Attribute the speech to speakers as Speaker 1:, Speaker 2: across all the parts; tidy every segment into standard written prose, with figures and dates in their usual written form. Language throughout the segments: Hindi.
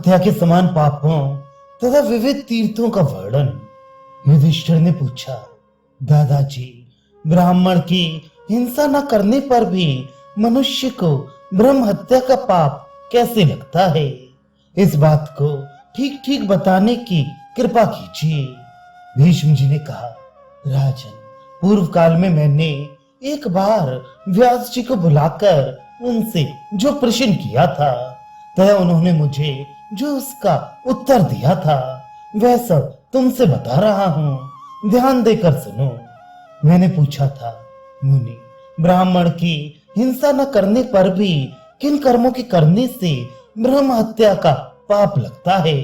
Speaker 1: हत्या के समान पापों तथा विविध तीर्थों का वर्णन। युधिष्ठिर ने पूछा, दादाजी, ब्राह्मण की हिंसा न करने पर भी मनुष्य को ब्रह्म हत्या का पाप कैसे लगता है? इस बात को ठीक ठीक बताने की कृपा कीजिए। भीष्म जी ने कहा, राजन, पूर्व काल में मैंने एक बार व्यास जी को बुलाकर उनसे जो प्रश्न किया था तथा उन्होंने मुझे जो उसका उत्तर दिया था वह सब तुमसे बता रहा हूँ, ध्यान देकर सुनो। मैंने पूछा था, मुनि, ब्राह्मण की हिंसा न करने पर भी किन कर्मों के करने से ब्रह्म हत्या का पाप लगता है?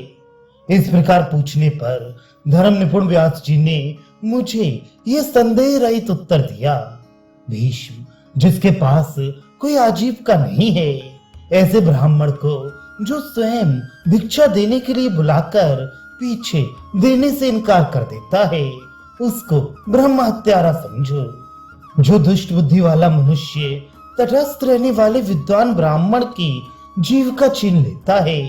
Speaker 1: इस प्रकार पूछने पर धर्म निपुण व्यास जी ने मुझे यह संदेह रहित उत्तर दिया, भीष्म, जिसके पास कोई आजीविका नहीं है, ऐसे ब्राह्मण को जो स्वयं भिक्षा देने के लिए बुलाकर पीछे देने से इनकार कर देता है, उसको ब्रह्म हत्यारा समझो। जो दुष्ट बुद्धि वाला मनुष्य तटस्थ रहने वाले विद्वान ब्राह्मण की जीविका छीन लेता है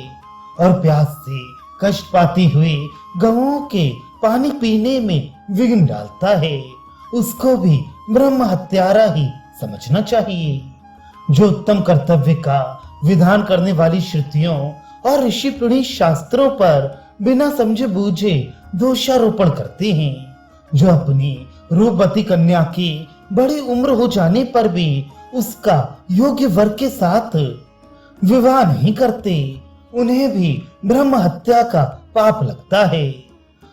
Speaker 1: और प्यास से कष्ट पाती हुई गौओं के पानी पीने में विघ्न डालता है, उसको भी ब्रह्म हत्यारा ही समझना चाहिए। जो उत्तम कर्तव्य का विधान करने वाली श्रुतियों और ऋषि पुराण शास्त्रों पर बिना समझे बूझे दोषारोपण करते हैं, जो अपनी रूपवती कन्या की बड़ी उम्र हो जाने पर भी उसका योग्य वर के साथ विवाह नहीं करते, उन्हें भी ब्रह्म हत्या का पाप लगता है।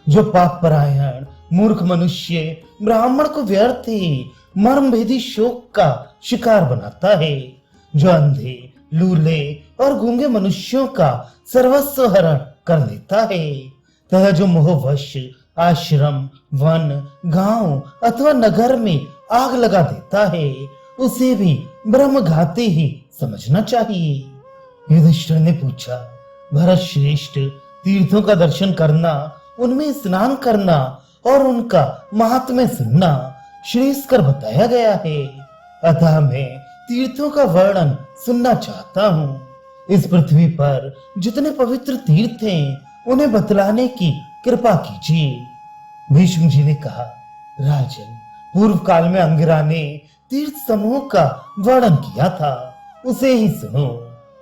Speaker 1: जो पाप परायण मूर्ख मनुष्य ब्राह्मण को व्यर्थ ही मर्म भेदी शोक का शिकार बनाता है, जो अंधे, लूले और गूंगे मनुष्यों का सर्वस्व हरण कर लेता है, तथा जो मोहवश आश्रम, वन, गांव अथवा नगर में आग लगा देता है, उसे भी ब्रह्म घाती ही समझना चाहिए। युधिष्ठिर ने पूछा, भरत श्रेष्ठ, तीर्थों का दर्शन करना, उनमें स्नान करना और उनका महात्म्य सुनना श्रेष्ठकर बताया गया है, अतः मैं तीर्थों का वर्णन सुनना चाहता हूँ। इस पृथ्वी पर जितने पवित्र तीर्थ हैं उन्हें बतलाने की कृपा कीजिए। भीष्म जी ने कहा, राजन, पूर्व काल में अंगिरा ने तीर्थ समूह का वर्णन किया था, उसे ही सुनो,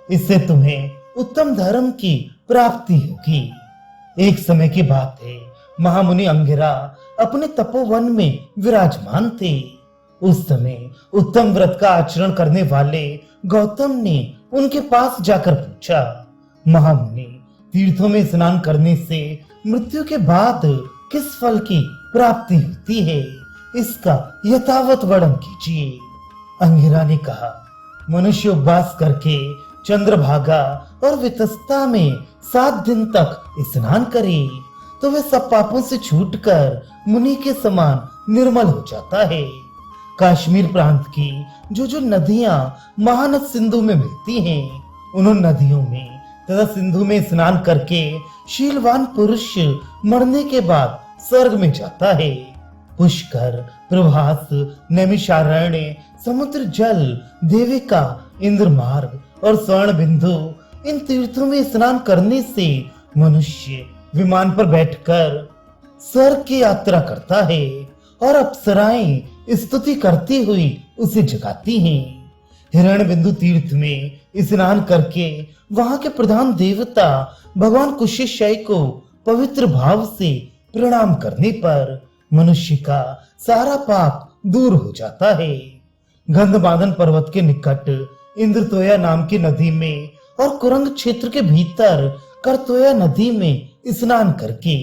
Speaker 1: इससे तुम्हें उत्तम धर्म की प्राप्ति होगी। एक समय की बात है, महामुनि अंगिरा अपने तपोवन में विराजमान थे। उस समय उत्तम व्रत का आचरण करने वाले गौतम ने उनके पास जाकर पूछा, महामुनि, तीर्थों में स्नान करने से मृत्यु के बाद किस फल की प्राप्ति होती है, इसका यथावत वर्णन कीजिए। अंगिरा ने कहा, मनुष्य उपवास करके चंद्रभागा और वितस्ता में 7 दिन तक स्नान करे तो वह सब पापों से छूटकर मुनि के समान निर्मल हो जाता है। कश्मीर प्रांत की जो नदियां महानद सिंधु में मिलती हैं, उन नदियों में तथा सिंधु में स्नान करके शीलवान पुरुष मरने के बाद स्वर्ग में जाता है। पुष्कर, प्रभास, नैमिषारण्य, समुद्र जल, देविका, इंद्रमार्ग और स्वर्ण बिंदु, इन तीर्थों में स्नान करने से मनुष्य विमान पर बैठकर स्वर्ग की यात्रा करता है और अप्सराएं स्तुति करती हुई उसे जगाती हैं। हिरण्य बिंदु तीर्थ में स्नान करके वहां के प्रधान देवता भगवान कुशेश्वय को पवित्र भाव से प्रणाम करने पर मनुष्य का सारा पाप दूर हो जाता है। गंधमादन पर्वत के निकट इंद्रतोया नाम की नदी में और कुरंग क्षेत्र के भीतर करतोया नदी में स्नान करके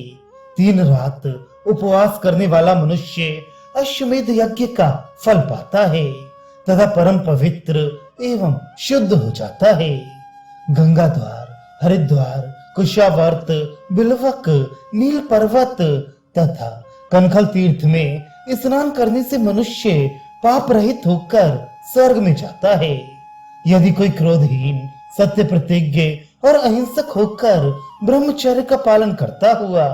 Speaker 1: 3 रात उपवास करने वाला मनुष्य अश्वमेध यज्ञ का फल पाता है तथा परम पवित्र एवं शुद्ध हो जाता है। गंगा द्वार, हरिद्वार, कुशावर्त, बिलवक, नील पर्वत तथा कनखल तीर्थ में स्नान करने से मनुष्य पाप रहित होकर स्वर्ग में जाता है। यदि कोई क्रोधहीन, सत्य प्रतिज्ञ और अहिंसक होकर ब्रह्मचर्य का पालन करता हुआ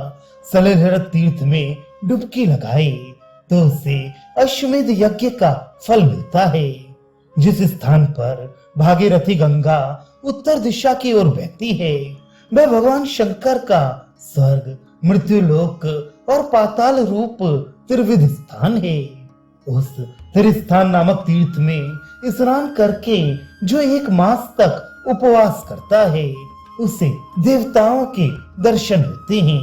Speaker 1: सलेहर तीर्थ में डुबकी लगाए तो उसे अश्वमेध यज्ञ का फल मिलता है। जिस स्थान पर भागीरथी गंगा उत्तर दिशा की ओर बहती है वह भगवान शंकर का स्वर्ग, मृत्युलोक और पाताल रूप त्रिविध स्थान है। उस त्रिस्थान नामक तीर्थ में स्नान करके जो 1 मास तक उपवास करता है उसे देवताओं के दर्शन होते हैं।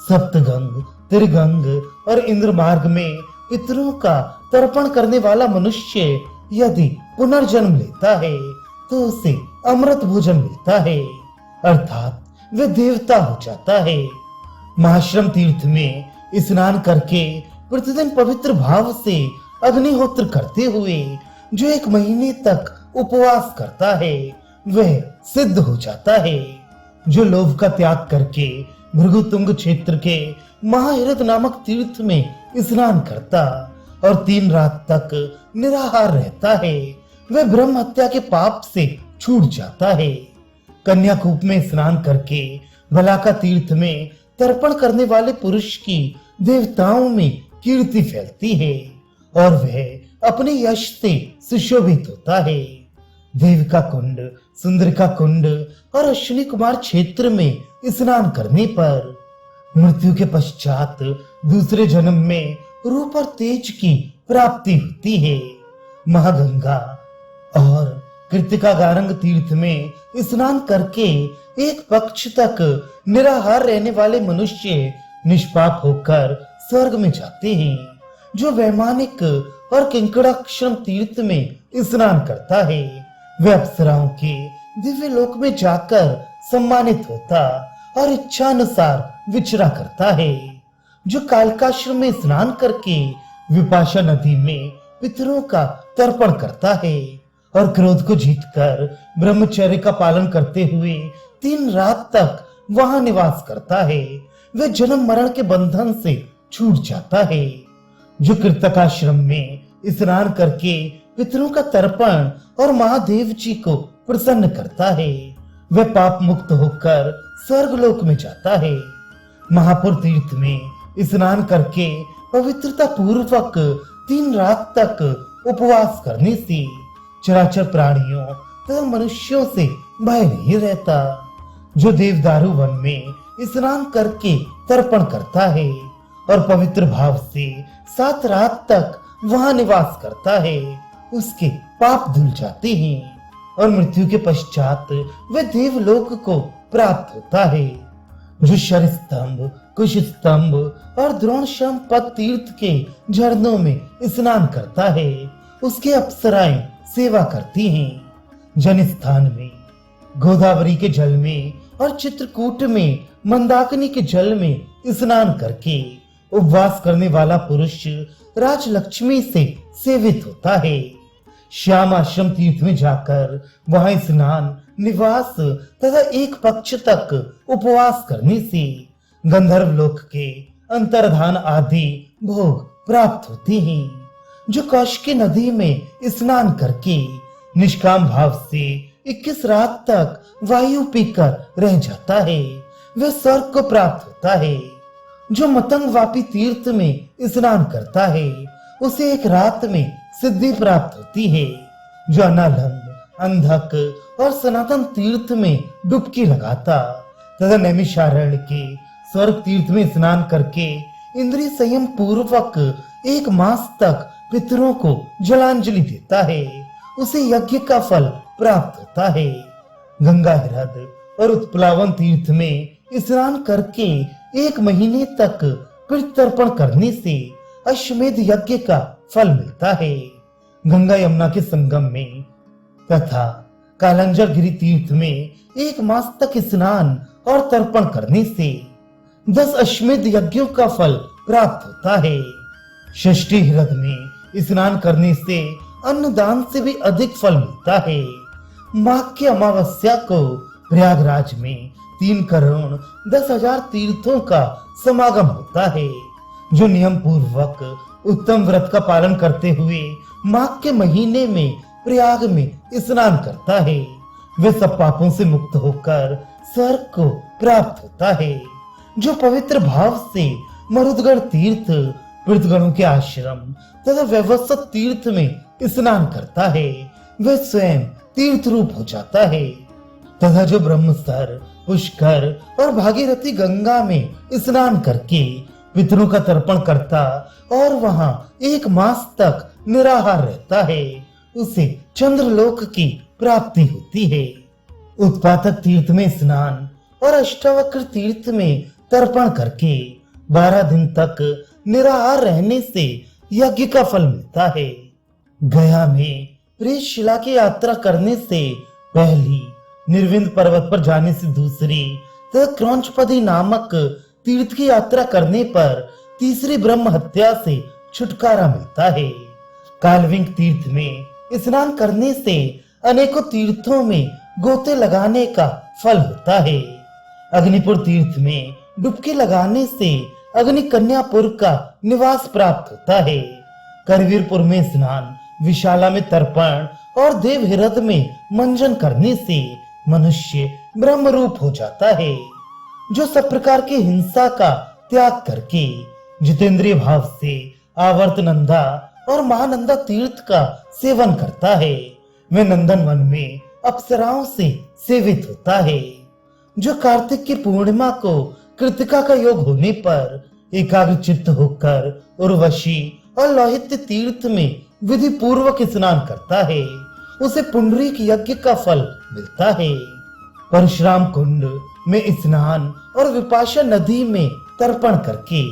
Speaker 1: सप्तगंग, त्रिगंग और इंद्र मार्ग में पितरों का तर्पण करने वाला मनुष्य यदि पुनर्जन्म लेता है तो उसे अमृत भोजन मिलता है, अर्थात वह देवता हो जाता है। महाश्रम तीर्थ में स्नान करके प्रतिदिन पवित्र भाव से अग्निहोत्र करते हुए जो 1 महीने तक उपवास करता है वह सिद्ध हो जाता है। जो लोभ का त्याग करके भृगुतुंग क्षेत्र के महाहिरद नामक तीर्थ में स्नान करता और 3 रात तक निराहार रहता है वह ब्रह्म हत्या के पाप से छूट जाता है। कन्याकूप में स्नान करके भलाका तीर्थ में तर्पण करने वाले पुरुष की देवताओं में कीर्ति फैलती है और वह अपने यश से सुशोभित होता है। देविका कुंड, सुंदरिका कुंड और अश्विनी कुमार क्षेत्र में स्नान करने पर मृत्यु के पश्चात दूसरे जन्म में रूप और तेज की प्राप्ति होती है। महागंगा और कृतिका गारंग तीर्थ में स्नान करके 1 पक्ष तक निराहार रहने वाले मनुष्य निष्पाप होकर स्वर्ग में जाते हैं। जो वैमानिक और किंकराक्षरम तीर्थ में स्नान करता है वह अप्सराओं के दिव्य लोक में जाकर सम्मानित होता और इच्छानुसार विचरा करता है। जो कालकाश्रम में स्नान करके विपाशा नदी में पितरों का तर्पण करता है और क्रोध को जीतकर ब्रह्मचर्य का पालन करते हुए 3 रात तक वहां निवास करता है वह जन्म मरण के बंधन से छूट जाता है। जो कृतकाश्रम में स्नान करके पितरों का तर्पण और महादेव जी को प्रसन्न करता है वह पाप मुक्त होकर स्वर्गलोक में जाता है। महापुर तीर्थ में स्नान करके पवित्रता पूर्वक 3 रात तक उपवास करने से चराचर प्राणियों तथा मनुष्यों से भय नहीं रहता। जो देवदारू वन में स्नान करके तर्पण करता है और पवित्र भाव से 7 रात तक वहां निवास करता है उसके पाप धुल जाते हैं और मृत्यु के पश्चात वह देवलोक को प्राप्त होता है। जो शर स्तंभ, कुश स्तंभ और द्रोणश्याम पद तीर्थ के झरनों में स्नान करता है उसके अप्सराएं सेवा करती हैं। जन स्थान में, गोदावरी के जल में और चित्रकूट में मंदाकिनी के जल में स्नान करके उपवास करने वाला पुरुष राजलक्ष्मी से सेवित होता है। श्याम आश्रम तीर्थ में जाकर वहां स्नान, निवास तथा 1 पक्ष तक उपवास करने से गंधर्व लोक के अंतर्धान आदि भोग प्राप्त होते हैं। जो कौशिकी नदी में स्नान करके निष्काम भाव से 21 रात तक वायु पीकर रह जाता है वह स्वर्ग को प्राप्त होता है। जो मतंग वापी तीर्थ में स्नान करता है उसे 1 रात में सिद्धि प्राप्त होती है। जो अनालंद, अंधक और सनातन तीर्थ में डुबकी लगाता तथा नैमिषारण्य के स्वर्ग तीर्थ में स्नान करके इंद्रिय संयम पूर्वक 1 मास तक पितरों को जलांजलि देता है उसे यज्ञ का फल प्राप्त होता है। गंगा हृद और उत्प्लावन तीर्थ में स्नान करके 1 महीने तक पितृ तर्पण करने से अश्वमेध यज्ञ का फल मिलता है। गंगा यमुना के संगम में तथा कालंजर गिरी तीर्थ में 1 मास तक स्नान और तर्पण करने से 10 अश्वमेध यज्ञों का फल प्राप्त होता है। षष्ठी हृद में स्नान करने से अन्नदान से भी अधिक फल मिलता है। माघ की अमावस्या को प्रयागराज में 3 करोड़ 10,000 तीर्थों का समागम होता है। जो नियम पूर्वक उत्तम व्रत का पालन करते हुए माघ के महीने में प्रयाग में स्नान करता है वह सब पापों से मुक्त होकर स्वर्ग को प्राप्त होता है। जो पवित्र भाव से मरुदगढ़ तीर्थ, पृथगणों के आश्रम तथा व्यवस्थित तीर्थ में स्नान करता है वह स्वयं तीर्थ रूप हो जाता है तथा जो ब्रह्मस्तर पुष्कर और भागीरथी गंगा में स्नान करके पितरों का तर्पण करता और वहां 1 मास तक निराहार रहता है, उसे चंद्रलोक की प्राप्ति होती है। उत्पातक तीर्थ में स्नान और अष्टावक्र तीर्थ में तर्पण करके 12 दिन तक निराहार रहने से यज्ञ का फल मिलता है। गया में प्रेतशिला की यात्रा करने से पहली, निर्विंद पर्वत पर जाने से दूसरी तथा क्रौंचपदी नामक तीर्थ की यात्रा करने पर तीसरी ब्रह्म हत्या से छुटकारा मिलता है। कालविंग तीर्थ में स्नान करने से अनेकों तीर्थों में गोते लगाने का फल होता है। अग्निपुर तीर्थ में डुबकी लगाने से अग्नि कन्यापुर का निवास प्राप्त होता है। करवीरपुर में स्नान, विशाला में तर्पण और देवहिरद में मंजन करने से मनुष्य ब्रह्म रूप हो जाता है। जो सब प्रकार की हिंसा का त्याग करके जितेंद्रिय भाव से आवर्तनंदा और महानंदा तीर्थ का सेवन करता है, वह नंदन वन में अप्सराओं से सेवित होता है। जो कार्तिक की पूर्णिमा को कृतिका का योग होने पर एकाग्र चित्त होकर उर्वशी और लोहित तीर्थ में विधि पूर्वक स्नान करता है, उसे पुंडरीक यज्ञ का फल मिलता है। परशुराम कुंड में स्नान और विपाशा नदी में तर्पण करके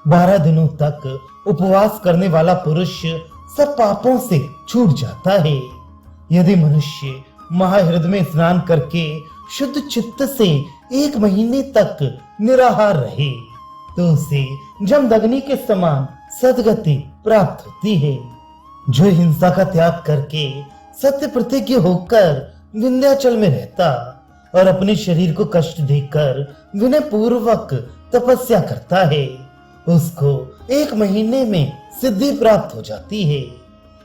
Speaker 1: 12 दिनों तक उपवास करने वाला पुरुष सब पापों से छूट जाता है। यदि मनुष्य महाहृद में स्नान करके शुद्ध चित्त से 1 महीने तक निराहार रहे तो उसे जमदग्नि के समान सद्गति प्राप्त होती है। जो हिंसा का त्याग करके सत्य प्रतिज्ञ होकर विंध्याचल में रहता और अपने शरीर को कष्ट देकर विनय पूर्वक तपस्या करता है, उसको 1 महीने में सिद्धि प्राप्त हो जाती है।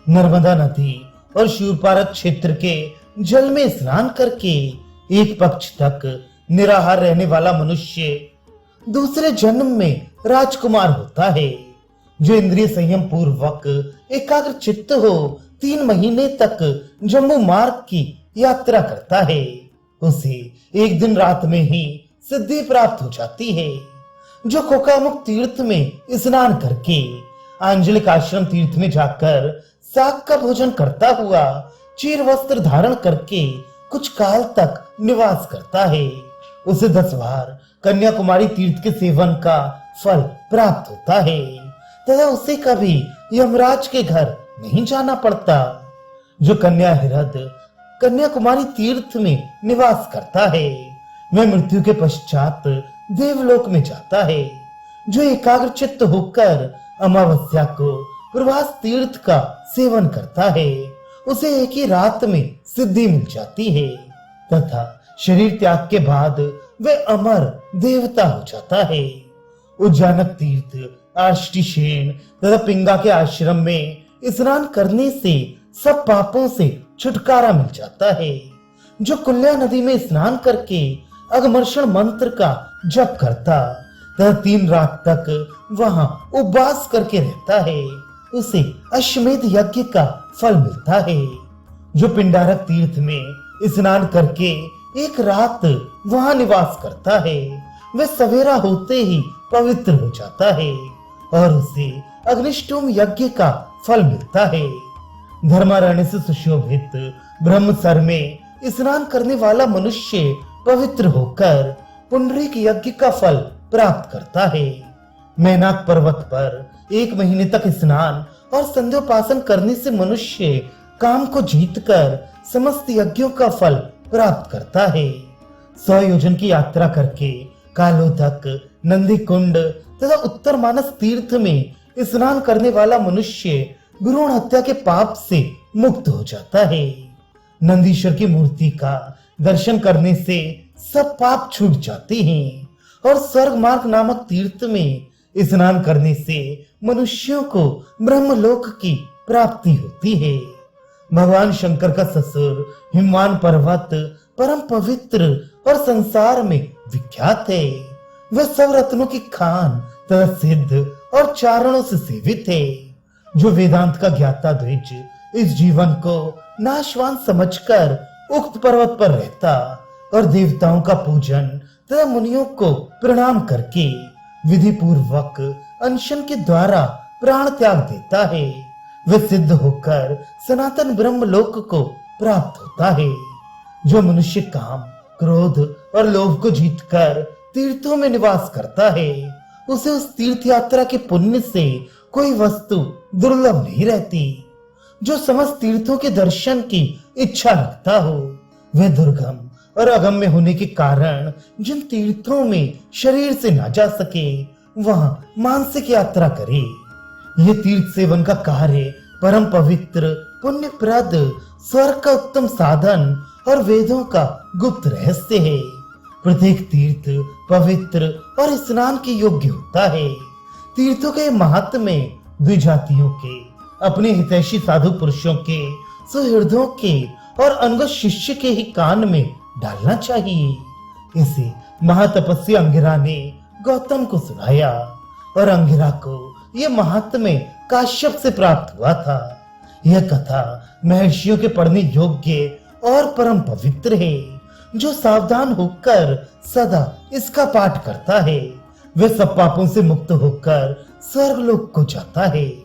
Speaker 1: नर्मदा नदी और शूरपारक क्षेत्र के जल में स्नान करके 1 पक्ष तक निराहार रहने वाला मनुष्य दूसरे जन्म में राजकुमार होता है। जो इंद्रिय संयम पूर्वक एकाग्र चित्त हो 3 महीने तक जम्मू मार्ग की यात्रा करता है, उसे 1 दिन रात में ही सिद्धि प्राप्त हो जाती है। जो कोकामुख तीर्थ में स्नान करके आंजलिक आश्रम तीर्थ में जाकर साग का भोजन करता हुआ चीर वस्त्र धारण करके कुछ काल तक निवास करता है, उसे 10 बार कन्याकुमारी तीर्थ के सेवन का फल प्राप्त होता है तथा उसे कभी यमराज के घर नहीं जाना पड़ता। जो कन्याहिरद कन्याकुमारी तीर्थ में निवास करता है, वह मृत्यु के पश्चात देवलोक में जाता है। जो एकाग्र चित्त होकर अमावस्या को प्रभास तीर्थ का सेवन करता है, उसे 1 ही रात में सिद्धि मिल जाती है तथा शरीर त्याग के बाद वह अमर देवता हो जाता है। उज्जानक तीर्थ, आष्टिशेन तथा पिंगा के आश्रम में स्नान करने से सब पापों से छुटकारा मिल जाता है। जो कुल्या नदी में स्नान करके अगमर्षण मंत्र का जप करता तथा 3 रात तक वहां उपवास करके रहता है, उसे अश्वमेध यज्ञ का फल मिलता है। जो पिंडारक तीर्थ में स्नान करके 1 रात वहां निवास करता है, वह सवेरा होते ही पवित्र हो जाता है और उसे अग्निष्टोम यज्ञ का फल मिलता है। धर्मारण्य से सुशोभित ब्रह्मसर में स्नान करने वाला मनुष्य पवित्र होकर पुंडरीक यज्ञ का फल प्राप्त करता है। मैनाक पर्वत पर 1 महीने तक स्नान और संध्योपासन करने से मनुष्य काम को जीतकर समस्त यज्ञों का फल प्राप्त करता है। 100 योजन की यात्रा करके कालोदक, नंदी कुंड तथा उत्तर मानस तीर्थ में स्नान करने वाला मनुष्य भ्रूण हत्या के पाप से मुक्त हो जाता है। नंदीश्वर की मूर्ति का दर्शन करने से सब पाप छूट जाते हैं और स्वर्ग मार्ग नामक तीर्थ में स्नान करने से मनुष्यों को ब्रह्मलोक की प्राप्ति होती है। भगवान शंकर का ससुर हिमवान पर्वत परम पवित्र और संसार में विख्यात है। वह सब रत्नों की खान तथा सिद्ध और चारणों से सेवित है। जो वेदांत का ज्ञाता द्विज इस जीवन को नाशवान समझकर उक्त पर्वत पर रहता और देवताओं का पूजन तथा मुनियों को प्रणाम करके विधि पूर्वक अनशन के द्वारा प्राण त्याग देता है, वह सिद्ध होकर सनातन ब्रह्म लोक को प्राप्त होता है। जो मनुष्य काम, क्रोध और लोभ को जीतकर तीर्थों में निवास करता है, उसे उस तीर्थ यात्रा के पुण्य से कोई वस्तु दुर्लभ नहीं रहती। जो समस्त तीर्थों के दर्शन की इच्छा रखता हो, वह दुर्गम और अगम्य होने के कारण जिन तीर्थों में शरीर से ना जा सके, वहां मानसिक यात्रा करे। यह तीर्थ सेवन का कार्य परम पवित्र, पुण्यप्रद, स्वर्ग का उत्तम साधन और वेदों का गुप्त रहस्य है। प्रत्येक तीर्थ पवित्र और स्नान के योग्य होता है। तीर्थों के महात्म्य द्विजातियों के, अपने हितैषी साधु पुरुषों के, सुहृदों के और अनगत शिष्य के ही कान में डालना चाहिए। इसे महातपस्वी अंगिरा ने गौतम को सुनाया और अंगिरा को यह महात्म्य काश्यप से प्राप्त हुआ था। यह कथा महर्षियों के पढ़ने योग्य और परम पवित्र है। जो सावधान होकर सदा इसका पाठ करता है, वह सब पापों से मुक्त होकर स्वर्गलोक को जाता है।